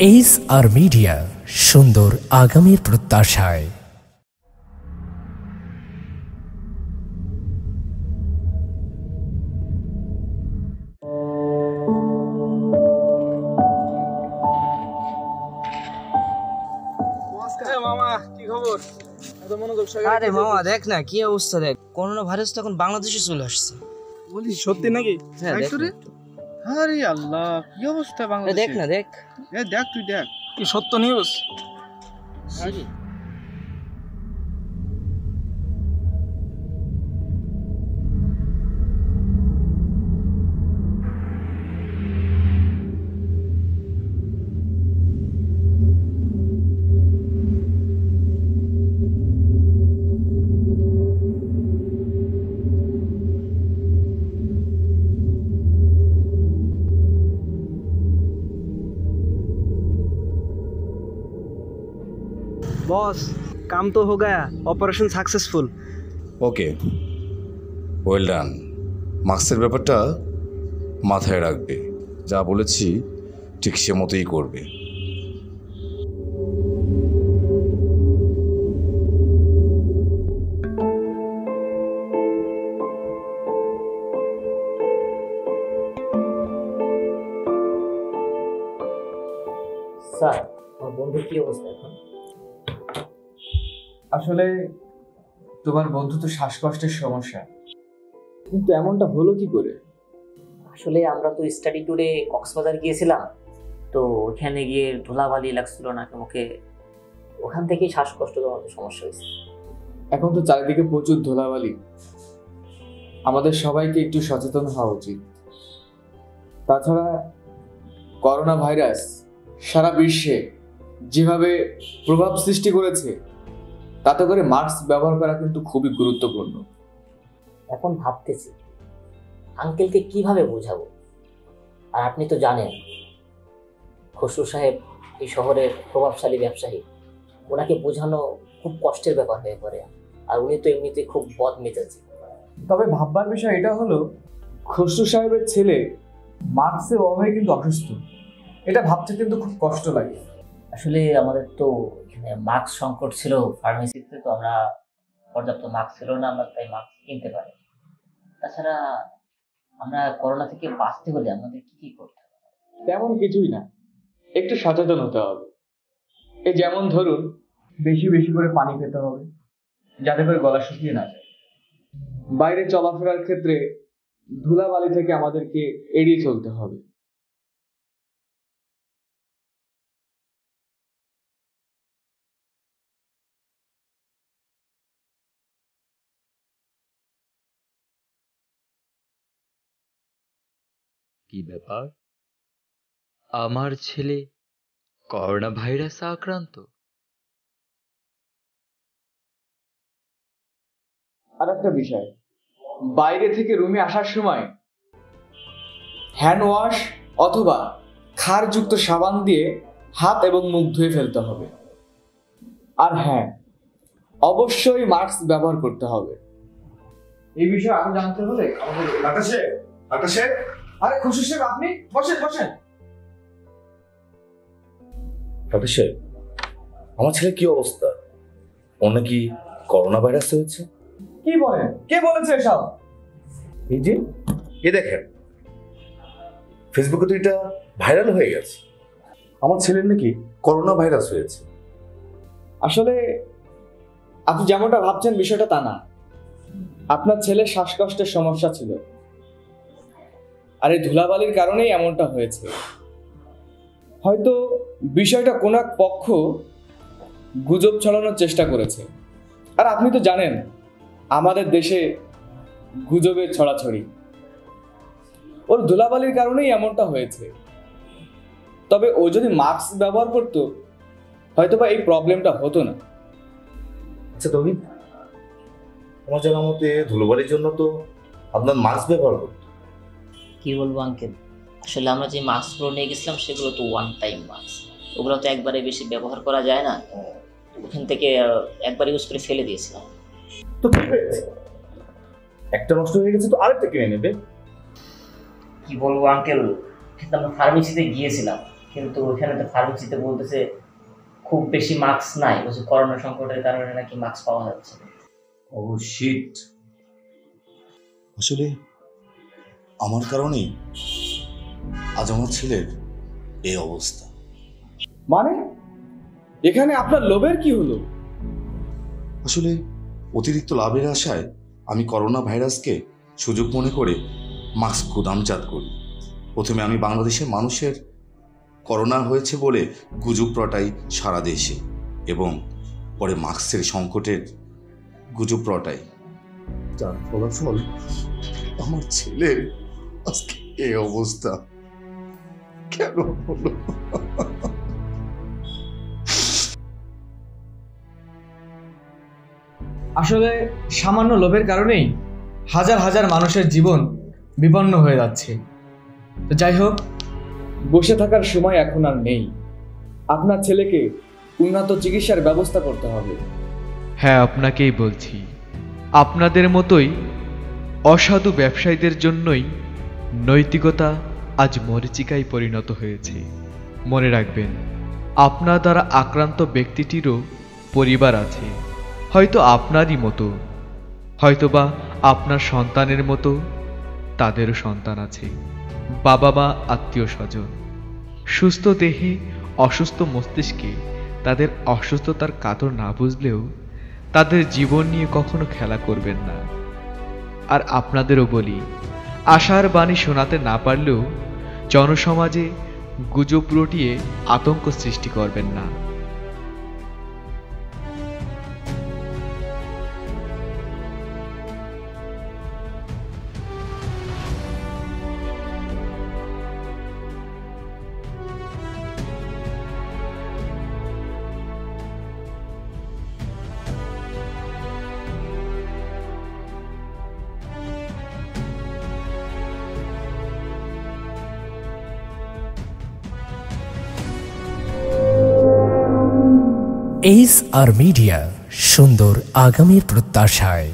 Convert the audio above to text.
H R media, সুন্দর আগামীর প্রত্যাশায়। আরে মামা দেখ না কি অবস্থা, দেখ করোনা ভাইরাস তো এখন বাংলাদেশে চলে আসছে। বলিস সত্যি নাকি? হ্যাঁ দেখ না। আরে আল্লাহ, কি অবস্থা বাংলাদেশে। দেখ না, দেখ দেখ তুই দেখ, কি সত্য নিউজ। बॉस काम तो हो गया, ऑपरेशन सक्सेसफुल। ওকে, ওয়েল ডান। মার্কসের ব্যাপারটা মাথায় রাখবে, যা বলেছি ঠিক সে মতোই করবে। স্যার, আমার বন্ধুর কি অবস্থা এখন? আসলে তোমার বন্ধু তো শ্বাসকষ্টের সমস্যা, কিন্তু এমনটা হলো কি করে? আসলে আমরা তো স্টাডি ট্যুরে কক্সবাজার গিয়েছিলাম, তো ওখানে গিয়ে ধুলাবালি লাগছিল নাকি মুখে, ওখান থেকেই শ্বাসকষ্ট জমাতে সমস্যা হয়েছে। এখন তো চারিদিকে প্রচুর ধুলাবালি, আমাদের সবাইকে একটু সচেতন হওয়া উচিত। তাছাড়া করোনা ভাইরাস সারা বিশ্বে যেভাবে প্রভাব সৃষ্টি করেছে, তাতে করে মাস্ক ব্যবহার করা কিন্তু খুবই গুরুত্বপূর্ণ। এখন ভাবতেছি আঙ্কেলকে কিভাবে বোঝাবো। আর আপনি তো জানেন খসরু সাহেব এই শহরের প্রভাবশালী ব্যবসায়ী, ওনাকে বোঝানো খুব কষ্টের ব্যাপার হয়ে পড়ে। আর উনি তো এমনিতে খুব বদ মেজাজি। তবে ভাববার বিষয় এটা হলো, খসরু সাহেবের ছেলে মার্কসের অভাবে কিন্তু অসুস্থ, এটা ভাবতে কিন্তু খুব কষ্ট লাগে। আসলে আমাদের তো এখানে মাস্ক সংকট ছিল ফার্মেসিতে, তো আমরা পর্যাপ্ত মাস্ক ছিল না, আমরা তাই মাস্ক কিনতে পারি। তাছাড়া আমরা করোনা থেকে বাঁচতে হলে আমাদের কি কি করতে হবে? তেমন কিছুই না, একটু সচেতন হতে হবে। এই যেমন ধরুন, বেশি বেশি করে পানি খেতে হবে, যাতে করে গলা শুকিয়ে না যায়। বাইরে চলাফেরার ক্ষেত্রে ধুলাবালি থেকে আমাদেরকে এড়িয়ে চলতে হবে। কি ব্যাপার, আমার ছেলে করোনা ভাইরাসে আক্রান্ত? আর একটা বিষয়, বাইরে থেকে রুমে আসার সময় হ্যান্ড ওয়াশ অথবা ক্ষারযুক্ত সাবান দিয়ে হাত এবং মুখ ধুয়ে ফেলতে হবে। আর হ্যাঁ, অবশ্যই মাস্ক ব্যবহার করতে হবে। এই বিষয়ে আরো জানতে হলে আমাদের আরে খুশি সাহেব, আপনি বসেন বসেন। ডাক্তার সাহেব, আমার ছেলে কি অবস্থা? ও নাকি করোনা ভাইরাস হয়েছে? কি বলেন? কে বলেছে এসব? এই যে এ দেখেন, ফেসবুকে তো এটা ভাইরাল হয়ে গেছে, আমার ছেলের নাকি করোনা ভাইরাস হয়েছে। আসলে আপনি যেমনটা ভাবছেন বিষয়টা তা না। আপনার ছেলের শ্বাসকষ্টের সমস্যা ছিল, আর এই ধুলাবালির কারণেই এমনটা হয়েছে। হয়তো বিষয়টা কোন এক পক্ষ গুজব ছড়ানোর চেষ্টা করেছে। আর আপনি তো জানেন আমাদের দেশে গুজবের ছড়াছড়ি, ওর ধুলাবালির কারণেই এমনটা হয়েছে। তবে ও যদি মাস্ক ব্যবহার করতো, হয়তোবা এই প্রবলেমটা হতো না। আচ্ছা তবে আমার জানার মতে ধুলোবালির জন্য তো আপনার মাস্ক ব্যবহার করতো। কি বলবো আঙ্কেল, আসলে আমরা যে মাস্কগুলো নিয়ে গেছিলাম সেগুলো তো ওয়ান টাইম মাস্ক, ওগুলো তো একবারে বেশি ব্যবহার করা যায় না। ওখান থেকে একবার ইউজ করে ফেলে দিয়েছিলাম। তো কি হয়েছে? একটা নষ্ট হয়ে গেছে তো আরেকটা কিনে নেবে। কি বলবো আঙ্কেল, কিন্তু আমরা ফার্মেসিতে গিয়েছিলাম, কিন্তু ওখানে তো ফার্মেসিতে বলতেছে খুব বেশি মাস্ক নাই, বলছে করোনা সংকটের কারণে নাকি মাস্ক পাওয়া যাচ্ছে না। ও শিট, আসলে আমার কারণেই আজ আমার ছেলের এই অবস্থা। মানে এখানে আপনার লোভের কি হলো? আসলে অতিরিক্ত লাভের আশায় আমি করোনা ভাইরাসকে সুযোগ মনে করে মাস্ক গুদামজাত করি। প্রথমে আমি বাংলাদেশের মানুষের করোনা হয়েছে বলে গুজব রটাই সারা দেশে, এবং পরে মাস্কের সংকটের গুজব রটাই, যার ফলাফল আমার ছেলের আজকে এই অবস্থা। কেন হলো? আসলে সামান্য লোভের কারণেই হাজার হাজার মানুষের জীবন বিপন্ন হয়ে যাচ্ছে। তো যাই হোক, বসে থাকার সময় এখন আর নেই। আপনার ছেলেকে উন্নত চিকিৎসার ব্যবস্থা করতে হবে। হ্যাঁ, আপনাকেই বলছি, আপনাদের মতোই অসাধু ব্যবসায়ীদের জন্যই নৈতিকতা আজ মরীচিকায় পরিণত হয়েছে। মনে রাখবেন, আপনার দ্বারা আক্রান্ত ব্যক্তিটিরও পরিবার আছে, হয়তো আপনারই মতো, হয়তোবা আপনার সন্তানের মতো তাদেরও সন্তান আছে, বাবা মা, আত্মীয় স্বজন। সুস্থ দেহে অসুস্থ মস্তিষ্কে তাদের অসুস্থতার কাতর না বুঝলেও তাদের জীবন নিয়ে কখনো খেলা করবেন না। আর আপনাদেরও বলি, আশার বাণী শোনাতে না পারলেও জনসমাজে গুজব রটিয়ে আতঙ্ক সৃষ্টি করবেন না। এইচ আর মিডিয়া, সুন্দর আগামীর প্রত্যাশায়।